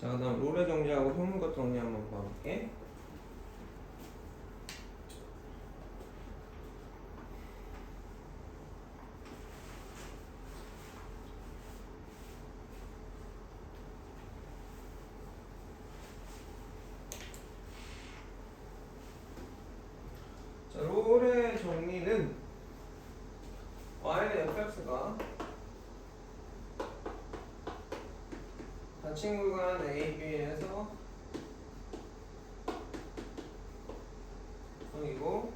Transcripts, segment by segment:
자, 그다음 롤의 정리하고 효문것 정리 한번 봐볼게. 자, 롤의 정리는 y는 fx가 닫힌 구간 AB에서 이고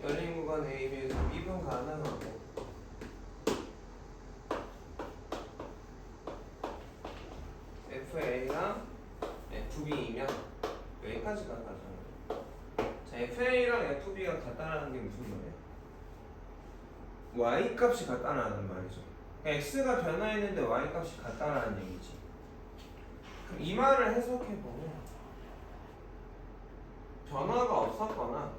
열린 구간 AB에서 미분 가능하고 FA랑 FB이면 여기까지가 가잖아. 자, FA랑 FB가 같다라는 게 무슨 말이야? Y 값이 같다라는 말이죠. 그러니까 X가 변화했는데 Y 값이 같다라는 얘기지. 그럼 이 말을 해석해보면 변화가 없었거나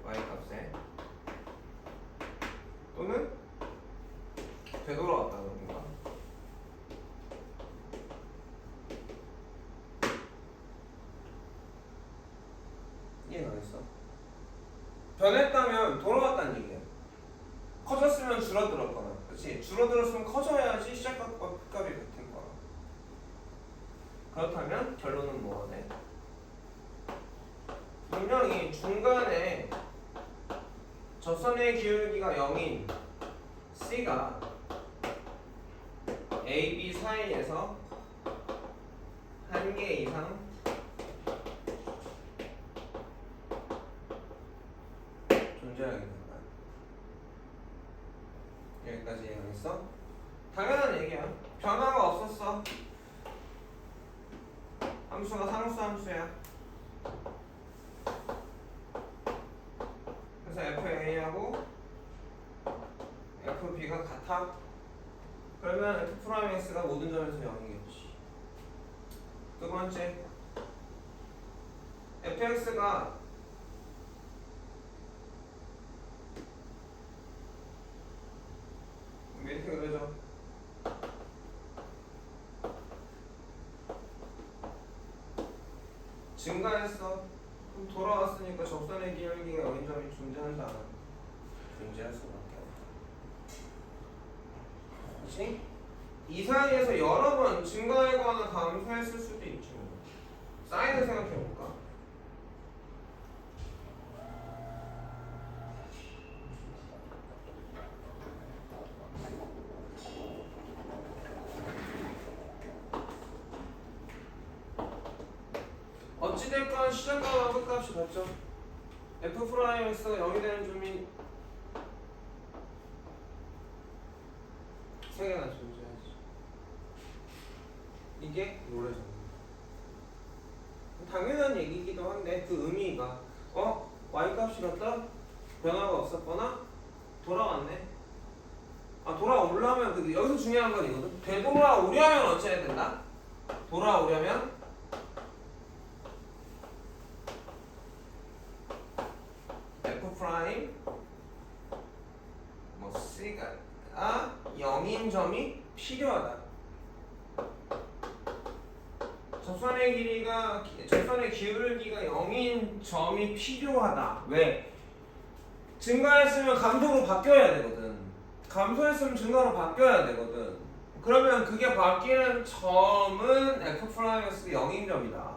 Y 값에 또는 되돌아왔다던가 이해가 됐어? 변했다면 돌아왔다는 얘기야. 커졌으면 줄어들었거나, 그렇지? 줄어들었으면 커져야지 시작값과 끝값이 같은 거야. 그렇다면 결론은 뭐가 돼? 분명히 중간에 접선의 기울기가 0인 C가 A, B 사이에서 한 개 이상 존재하게 된다. 여기까지 이해하겠어? 당연한 얘기야. 변화가 없었어. 함수가 상수 함수야. 그래서 FA하고 FB가 같아. 그러면 F'X가 모든 점에서 0이겠지. 두 번째, fx가 이렇게 그려져. 증가했어. 그럼 돌아왔으니까 접선의 기울기가 0인 점이 존재한다. 존재할 수밖에 없다. 그렇지? 이 사이에서 여러 번 증가하거나 감소했을 수도 있지. 사인을 생각해볼까? 어찌됐건 시작값과 끝값이 같죠? F'X가 0이 되는 점이 3개나 존재하지. 이게 롤의 정리. 당연한 얘기이기도 한데 그 의미가 Y값이 같다? 변화가 없었거나 돌아왔네. 돌아오려면 여기서 중요한 건 이거든. 되돌아오려면 어찌해야 된다? 돌아오려면 F' C가 0인 점이 필요하다. 접선의 기울기가 0인 점이 필요하다. 왜? 증가했으면 감소로 바뀌어야 되거든. 감소했으면 증가로 바뀌어야 되거든. 그러면 그게 바뀌는 점은 F'X가 0인 점이다.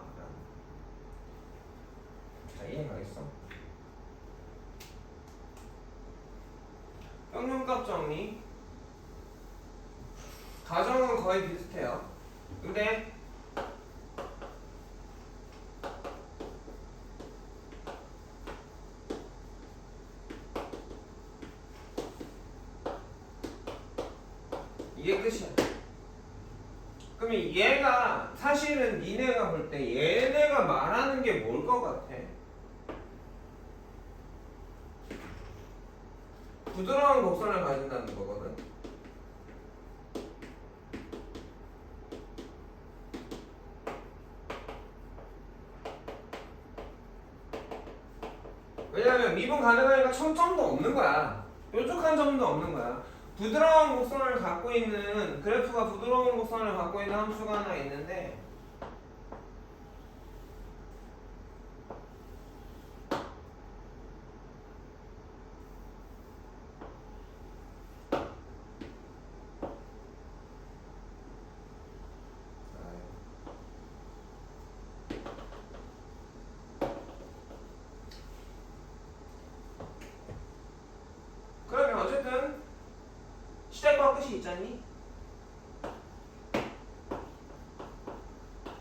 자, 이해가겠어? 평균값 정리. 가정은 거의 비슷해요. 근데 이게 끝이야. 그러면 얘가 사실은 니네가 볼 때 얘네가 말하는 게 뭘 것 같아? 부드러운 곡선을 가진다는 거거든. 왜냐면 미분 가능하니까 청점도 없는 거야. 뾰족한 점도 없는 거야. 부드러운 곡선을 갖고 있는 그래프가 부드러운 곡선을 갖고 있는 함수가 하나 있는데 그러면 어쨌든 시작과 끝이 있잖니?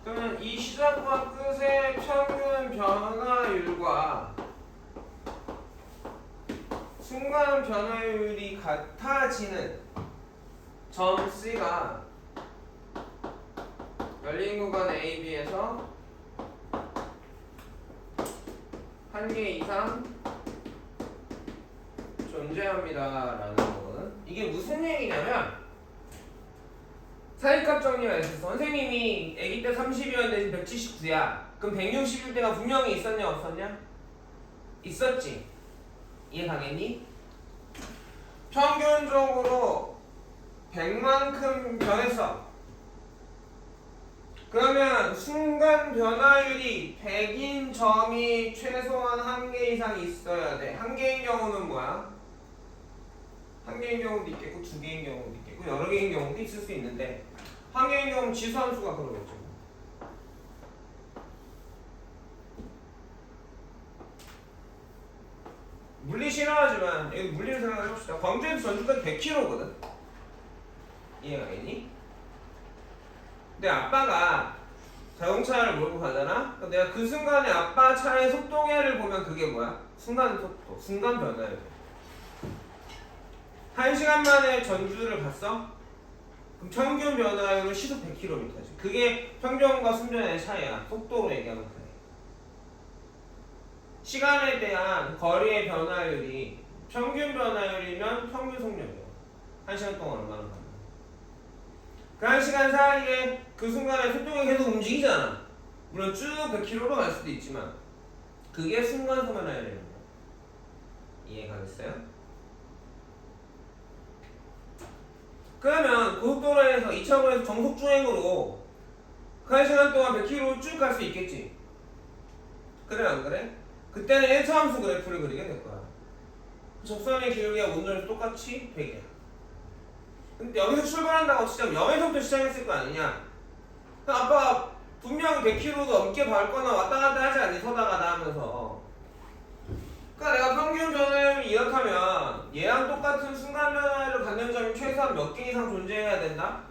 그러면 이 시작과 끝의 평균 변화율과 순간 변화율이 같아지는 점 C가 열린 구간 AB에서 한 개 이상 존재합니다 라는 거거든. 이게 무슨 얘기냐면 사이값 정리가 있었어. 선생님이 아기 때 30이었는데 179야. 그럼 161대가 분명히 있었냐 없었냐? 있었지. 이해 가겠니? 평균적으로 100만큼 변했어. 그러면 순간 변화율이 100인 점이 최소한 한 개 이상 있어야 돼. 한 개인 경우는 뭐야? 한 개인 경우도 있겠고 두 개인 경우도 있겠고 여러 개인 경우도 있을 수 있는데 한 개인 경우는 지수함수가 그러겠죠. 물리 싫어하지만 여기 물리를 생각해봅시다. 광주에서 전주까지 100km거든. 이해가겠니? 내 아빠가 자동차를 몰고 가잖아? 그럼 내가 그 순간에 아빠 차의 속도계를 보면 그게 뭐야? 순간 속도, 순간 변화율. 1시간 만에 전주를 갔어? 그럼 평균 변화율은 시속 100km지. 그게 평균과 순변의 차이야. 속도로 얘기하면 그래. 시간에 대한 거리의 변화율이 평균 변화율이면 평균 속력이야. 1시간 동안 얼마나 가나. 그 1시간 사이에 그 순간에 속도가 계속 움직이잖아. 물론 쭉 100km로 갈 수도 있지만 그게 순간 변화율이라는 거야. 이해 가겠어요? 그러면 고속도로에서 2차로에서 정속 주행으로 그 1시간 동안 100km 쭉 갈 수 있겠지? 그래 안 그래? 그때는 1차 함수 그래프를 그리게 될 거야. 접선의 기울기가 운전에서 똑같이 100이야. 근데 여기서 출발한다고 치자면 0에서부터 시작했을 거 아니냐? 그럼 아빠가 분명히 100km도 넘게 밟거나 왔다 갔다 하지 않니? 서다가다 하면서. 그러니까 내가 평균 변화율이 이렇다면 얘랑 똑같은 순간 변화율을 갖는 점이 최소한 몇 개 이상 존재해야 된다?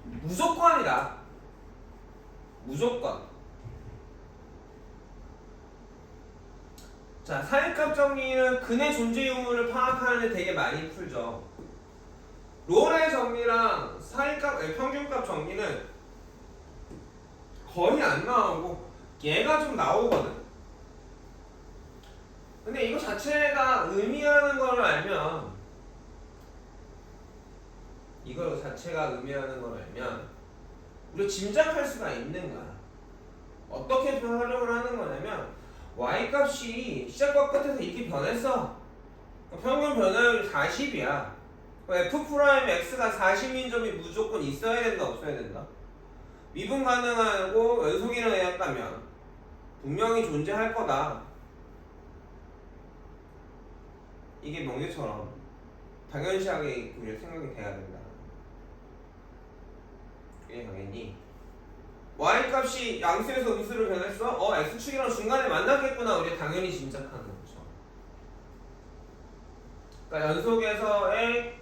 무조건이다. 무조건. 자, 사이값 정리는 근의 존재 유무를 파악하는 데 되게 많이 풀죠. 롤의 정리랑 사이값, 평균값 정리는 거의 안 나오고 얘가 좀 나오거든. 근데 이거 자체가 의미하는 걸 알면 이거 자체가 의미하는 걸 알면 우리가 짐작할 수가 있는 거야. 어떻게 활용을 하는 거냐면 y값이 시작과 끝에서 이렇게 변했어. 평균 변화율이 40이야. F'X가 40인 점이 무조건 있어야 된다 없어야 된다? 미분 가능하고 연속이랑 해왔다면 분명히 존재할 거다. 이게 명제처럼 당연시하게 우리가 생각이 돼야 된다. 이해 가겠니? y값이 양수에서 음수를 변했어? x축이랑 중간에 만나겠구나. 우리가 당연히 짐작하는 거죠. 그러니까 연속에서의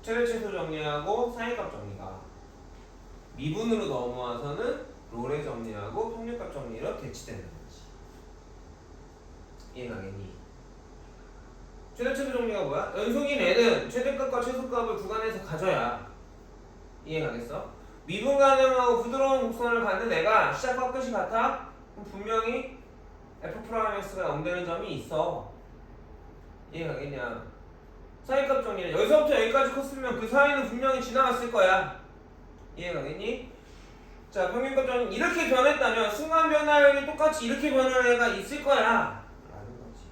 최대치수 정리하고 사이값 정리가 미분으로 넘어와서는 롤의 정리하고 평균값 정리로 대치되는 거지. 이해 가겠니? 최대치수 정리가 뭐야? 연속인 애는 최대값과 최소값을 구간에서 가져야. 이해 가겠어? 미분 가능하고 부드러운 곡선을 갖는 애가 시작과 끝이 같아? 그럼 분명히 F'X가 0되는 점이 있어. 이해 가겠냐? 사이값 정리는 여기서부터 여기까지 컸으면 그 사이는 분명히 지나갔을 거야. 이해 가겠니? 자, 평균값 정리 이렇게 변했다면 순간 변화율이 똑같이 이렇게 변하는 애가 있을 거야 라는 거지.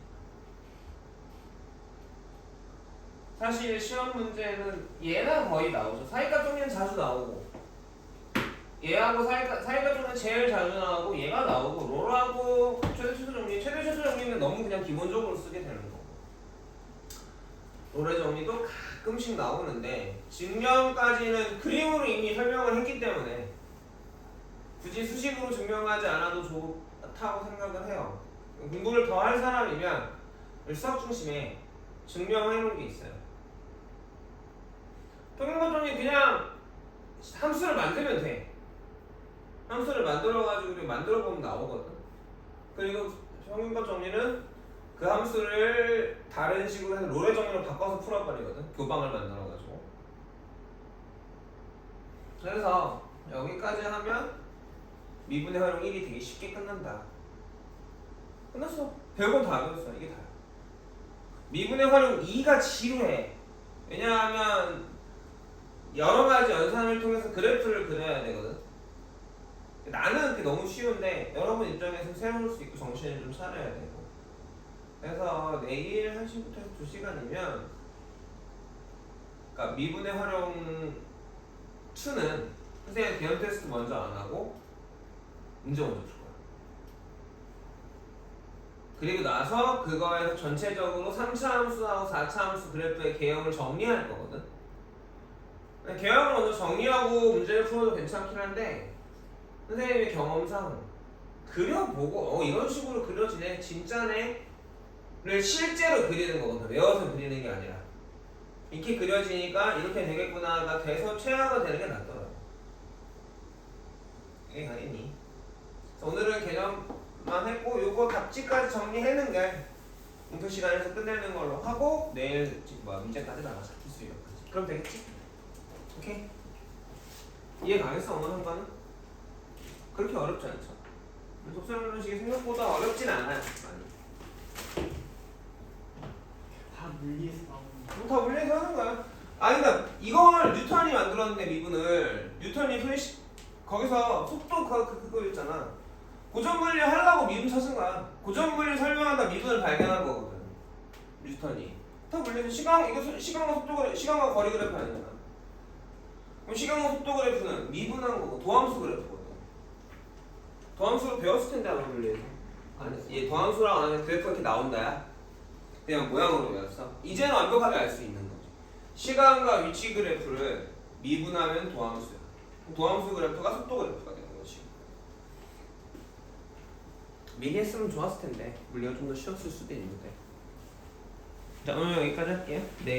사실 시험 문제는 얘는 거의 나오죠. 사이가 정리는 자주 나오고 얘하고 사이가 정리는 제일 자주 나오고 얘가 나오고 롤하고 최대 최소 정리는 너무 그냥 기본적으로 쓰게 되는 거고 롤의 정리도 가끔씩 나오는데 증명까지는 그림으로 이미 설명을 했기 때문에 굳이 수식으로 증명하지 않아도 좋다고 생각을 해요. 공부를 더 할 사람이면 수학 중심에 증명해 놓은 게 있어요. 평균값 정리 그냥 함수를 만들면 돼. 함수를 만들어가지고 만들어 보면 나오거든. 그리고 평균값 정리는 그 함수를 다른 식으로 해서 롤의 정리로 바꿔서 풀어버리거든. 교방을 만들어가지고. 그래서 여기까지 하면 미분의 활용 1이 되게 쉽게 끝난다. 끝났어. 별건 다 배웠어. 이게 다야. 미분의 활용 2가 지루해. 왜냐하면 여러 가지 연산을 통해서 그래프를 그려야 되거든. 나는 그게 너무 쉬운데 여러분 입장에서 세울 수 있고 정신을 좀 차려야 되고. 그래서 내일 1시부터 해서 2시간이면 그러니까 미분의 활용 2는 선생님 개연 테스트 먼저 안 하고 문제 먼저 풀 거야. 그리고 나서 그거에서 전체적으로 3차 함수하고 4차 함수 그래프의 개형을 정리할 거거든. 개형을 먼저 정리하고 문제를 풀어도 괜찮긴 한데 선생님의 경험상 그려보고 이런 식으로 그려지네 진짜네 를 실제로 그리는 거거든. 외워서 그리는 게 아니라 이렇게 그려지니까 이렇게 되겠구나가 돼서 최악은 되는 게 낫더라고. 이게 당연히. 오늘은 개념만 했고 요거 답지까지 정리해는 게 공표 시간에서 끝내는 걸로 하고 내일 문제까지 나가자. 기술력까지. 그럼 되겠지? 오케이? 이해 가겠어? 오늘 한 거는? 그렇게 어렵지 않죠. 독서형식이 생각보다 어렵진 않아요. 많이. 다 물리에서 나오는 다 물리해서 하는 거야. 아니 그러니까 이걸 뉴턴이 만들었는데 미분을 뉴턴이 거기서 속도 그거 있잖아. 고전물리 하려고 미분 찾은 거야. 고전물리 설명하다 미분을 발견한 거거든. 뉴턴이. 다 물리해서 시간과 거리 그래프 아니잖아. 그럼 시간과 속도 그래프는 미분한 거고 도함수 그래프거든. 도함수로 배웠을 텐데 아마 물리해서. 아니 얘 도함수라고 안 하면 그래프가 이렇게 나온다야. 그냥 모양으로 배웠어. 이제는 완벽하게 알 수 있는 거지. 시간과 위치 그래프를 미분하면 도함수야. 도함수 그래프가 속도 그래프가 되는 거지. 미리 했으면 좋았을 텐데 물리가 좀 더 쉬웠을 수도 있는데. 자 오늘 여기까지 할게요. 네.